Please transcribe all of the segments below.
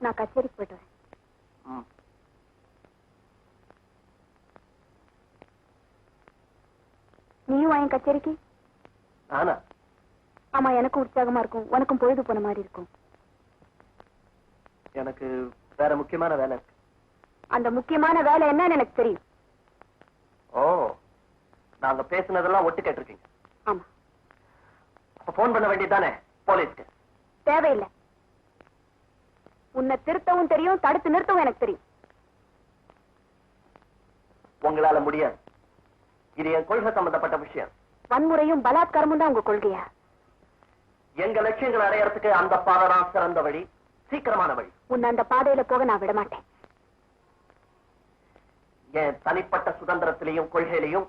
நான் கச்சேரிக்கு போயிட்டு வரேன். நீயும் வாங்க கச்சேரிக்கு. நானா? ஆமா, எனக்கும் உற்சாகமா இருக்கும், உனக்கும் பொழுது போன மாதிரி இருக்கும். எனக்கு வேற முக்கியமான வேலை இருக்கு. அந்த முக்கியமான வேலை என்னன்னு எனக்கு தெரியும். ஓ, நாங்க பேசுனதெல்லாம் ஒட்டு கேட்டிருக்கீங்க. ஆமா. அப்ப போன் பண்ண வேண்டியதுதானே போலீஸ்க்கு? தேவையில்லை. உன்னை திருத்தவும் தெரியும், தடுத்து நிறுத்தவும் எனக்கு தெரியும். உங்களால முடியாது. இது என் கொள்கை சம்பந்தப்பட்ட விஷயம். வன்முறையும் பலாத்காரமும் தான் உங்க கொள்கையா? எங்க லட்சியங்களை அடையறதுக்கு அந்த பாதை தான் சிறந்த வழி, சீக்கிரமான வழி. உன்னை அந்த பாதையில போக நான் விட மாட்டேன். என் தனிப்பட்ட சுதந்திரத்திலையும் கொள்கையிலையும்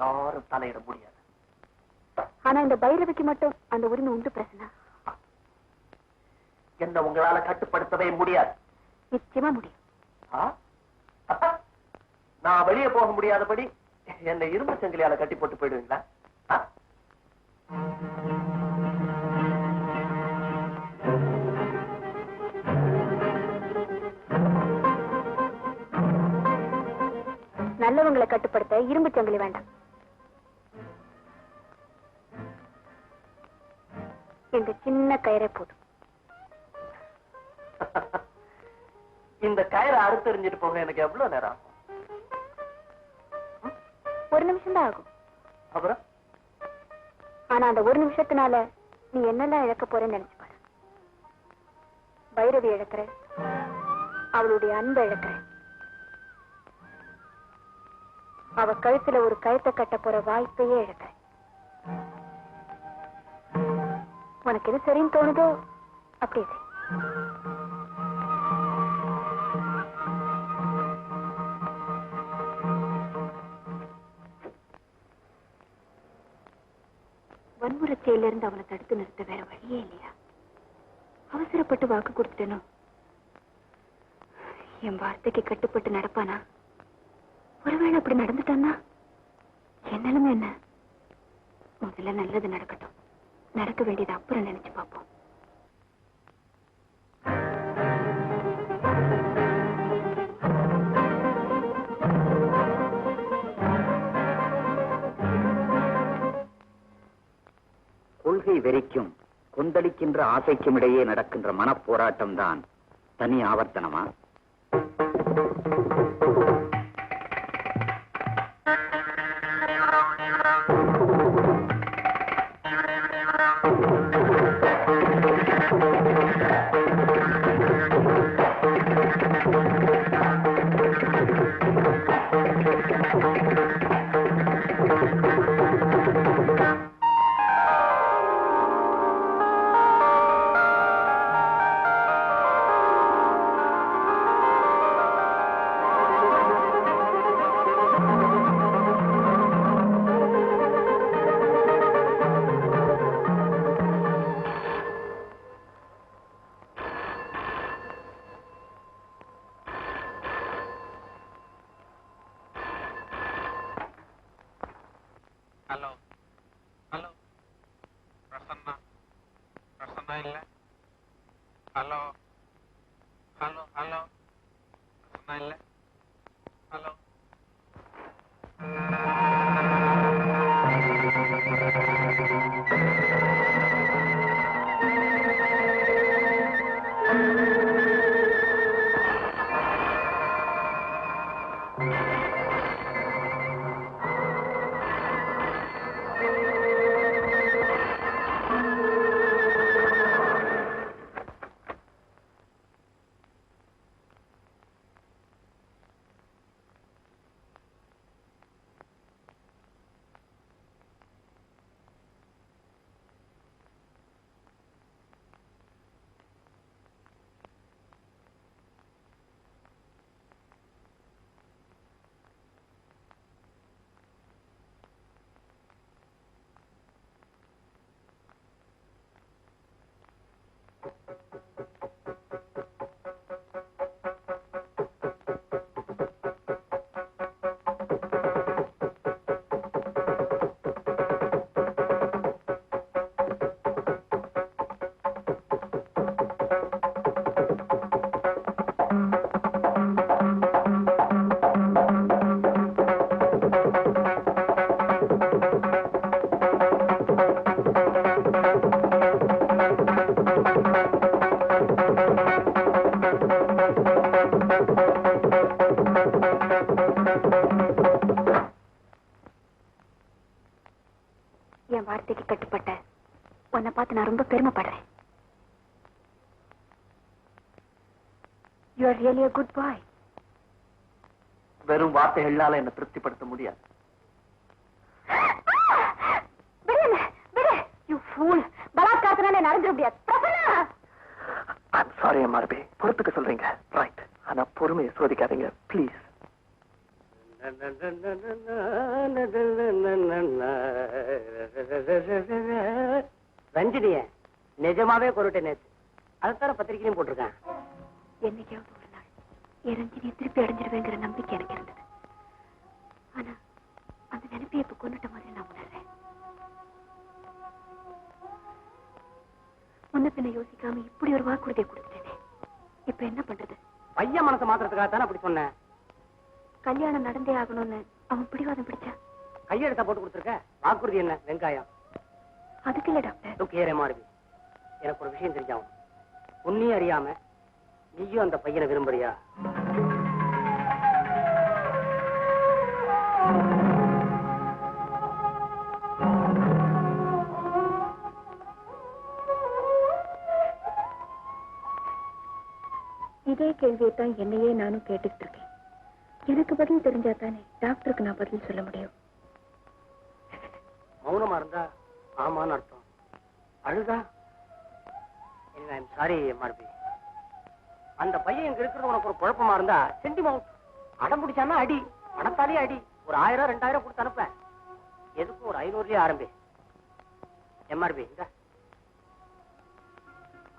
யாரும் தலையிட முடியாது. ஆனா இந்த பைரவிக்கு மட்டும் அந்த உரிமை உண்டு பிரசன்னா. என்ன உங்களால கட்டுப்படுத்தவே முடியாது. நிச்சயமா முடியும். நான் வெளியே போக முடியாதபடி என்னை இரும்பு சங்கிலியால கட்டி போட்டு போயிடுவீங்களா? நல்லவங்களை கட்டுப்படுத்த இரும்பு சங்கிலி வேண்டாம். எங்க சின்ன கயிறே போதும். இந்த கயிறை அறுத்தெறிஞ்சிட்டு போக எனக்கு எவ்வளவு நேரம் ஆகும்? ஒரு நிமிஷம் தான் ஆகும். அப்புறம்? ஆனா அந்த ஒரு நிமிஷத்தினால நீ என்னெல்லாம் இழக்க போறேன்னு நினைச்சு பாரு. பைரவி இழக்கிற, அவளுடைய அன்பை இழக்கிற, அவ கழுத்துல ஒரு கயத்தை கட்ட போற வாய்ப்பையே இழக்கிற. உனக்கு எது சரின்னு தோணுதோ அப்படி செய். வன்முறை செயலிருந்து அவனை தடுத்து நிறுத்த வேற வழியே இல்லையா? அவசரப்பட்டு வாக்கு கொடுத்துட்டேனோ? என் வார்த்தைக்கு கட்டுப்பட்டு நடப்பானா? ஒருவேளை அப்படி நடந்துட்டான்னா என் நிலைமை என்ன? முதல்ல நல்லது நடக்கட்டும், நடக்க வேண்டியது அப்புறம் நினைச்சு பார்ப்போம். கொள்கை வெறிக்கும் கொந்தளிக்கின்ற ஆசைக்கும் இடையே நடக்கின்ற மனப்போராட்டம் தான் தனி ஆவர்த்தனமா? ஹலோ ஹலோ, பிரசன்னா பிரசன்னா இல்ல? ஹலோ ஹலோ ஹலோ, பிரசன்னா இல்ல? ஹலோ. பார்த்து நான் ரொம்ப பெருமைப்படுறேன். You are really a good boy. வெறும் வார்த்தைகளால என்ன திருப்திப்படுத்த முடியாது. You fool! பலாத்காரத்தினால நடந்துட முடியாது. I'm sorry, MRB. பொறுத்துக்க சொல்றீங்க. ரைட். ஆனா பொறுமையை சோதிக்காதீங்க ப்ளீஸ். ரஞ்சினிய நிஜமாவே கொருட்டை நேத்து. அதுதான பத்திரிகையும் போட்டிருக்கேன். என்னைக்காவது ஒரு நாள் என் ரஞ்சினியை திருப்பி அடைஞ்சிருவேங்கிற நம்பிக்கை எனக்கு இருந்தது. ஆனா அந்த நினைப்பை இப்ப கொண்டுட்ட மாதிரி நான் உணர்றேன். முன்ன பின்ன யோசிக்காம இப்படி ஒரு வாக்குறுதியை கொடுத்துட்டேனே. இப்ப என்ன பண்றது? பையன் மனசை மாத்திரத்துக்காக தானே அப்படி சொன்னேன். கல்யாணம் நடந்தே ஆகணும்னு அவன் பிடிவாதம் பிடிச்சா கையெழுத்த போட்டு கொடுத்துருக்க. வாக்குறுதி என்ன? வெங்காயம். அதுக்கு இல்ல டாக்டர். மாறுவி, எனக்கு ஒரு விஷயம் தெரிஞ்சாகும். உன்னையும் அறியாம நீயும் அந்த பையனை விரும்புறியா? இதே கேள்வியை தான் என்னையே நானும் கேட்டுக்கிட்டு இருக்கேன். எனக்கு பதில் தெரிஞ்சா தானே டாக்டருக்கு நான் பதில் சொல்ல முடியும். மௌனமா இருந்தா ஆமான்னு அர்த்தம். அழுதா சாரி மாறுபி. அந்த பையன் இங்க இருக்கிறது உனக்கு ஒரு குழப்பமா இருந்தா சென்டிமவுண்ட் அடம் பிடிச்சானா அடி, பணத்தாலே அடி. ஒரு 1000 2000 கொடுத்து அனுப்ப. எதுக்கும் ஒரு 500லயே ஆரம்பி. எம்ஆர்பி இந்த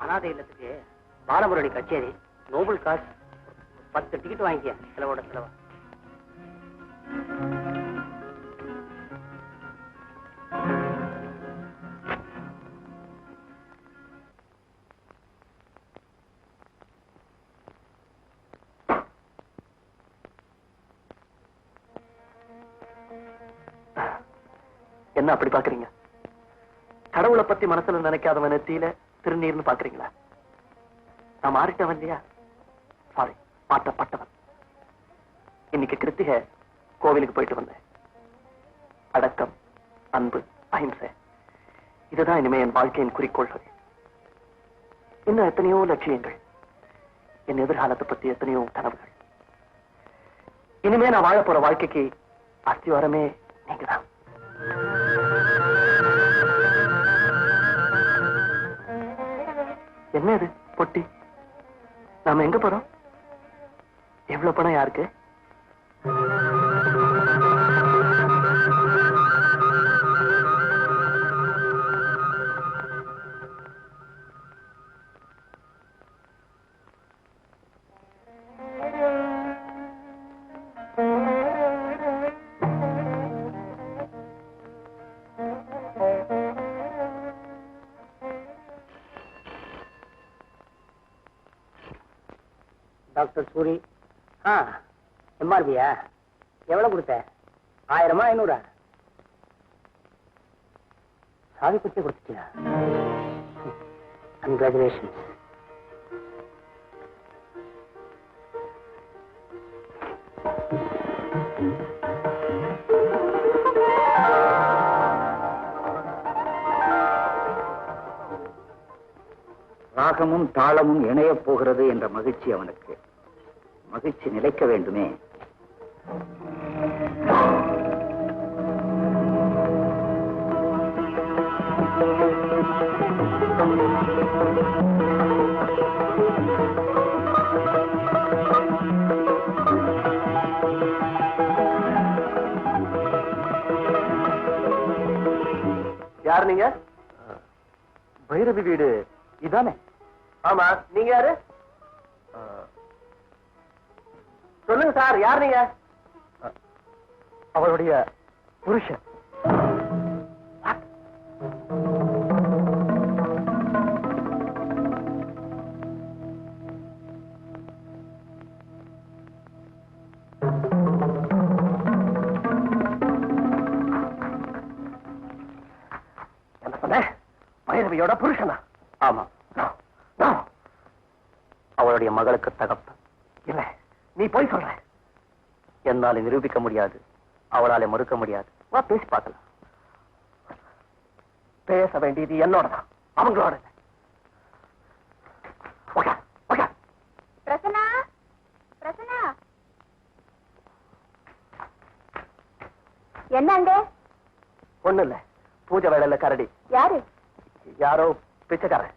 அனாதை இல்லத்துக்கு பாலமுரளி கச்சேரி நோபல் காசு 10 டிக்கெட் வாங்கிக்க. செலவோட செலவா. என்ன அப்படி பாக்குறீங்க? கடவுளை பத்தி மனசுல நினைக்காதவன் நெத்தியில திருநீர்னு பாக்குறீங்களா? நான் மாறிட்டவன் இல்லையா? சாரி, மாற்றப்பட்டவன். இன்னைக்கு கிருத்திகை கோவிலுக்கு போயிட்டு வந்தேன். அடக்கம், அன்பு, அஹிம்சை, இதுதான் இனிமே என் வாழ்க்கையின் குறிக்கோள்கள். இன்னும் எத்தனையோ லட்சியங்கள், என் எதிர்காலத்தை பத்தி எத்தனையோ கனவுகள். இனிமே நான் வாழ போற வாழ்க்கைக்கு அஸ்திவாரமே நீங்கதான். என்ன இது பொட்டி? நாம எங்க போறோம்? எவ்வளவு பணம் யாருக்கு? டாக்டர் சூரி. எம்ஆர்பியா எவ்வளவு கொடுத்த? 1000 500? சாவி குச்சி கொடுத்துட்டியா? கங்க்ராச்சுலேஷன். ராகமும் தாளமும் இணையப் போகிறது என்ற மகிழ்ச்சி அவனுக்கு. மகிழ்ச்சி நிலைக்க வேண்டுமே. யார் நீங்க? பைரவி வீடு இதானே? ஆமா. நீங்க யாரு? சொல்லுங்க சார், யார் நீங்க? அவருடைய புருஷன். என்ன சொன்ன? பைரவியோட புருஷனா? ஆமா. அவளுடைய மகளுக்கு தகப்பன். இல்ல, நீ போய் சொல்ற. என்னால நிரூபிக்க முடியாது, அவளால மறுக்க முடியாது. வா பேசி பார்க்கலாம். பேச வேண்டியது என்னோடதான். அவங்களோட இல்ல. உட்கார், உட்கார். பிரசன்னா பிரசன்னா என்னங்க? ஒண்ணு இல்ல, பூஜை வேலையில கரடி. யாரு? யாரோ பிச்சைக்காரன்.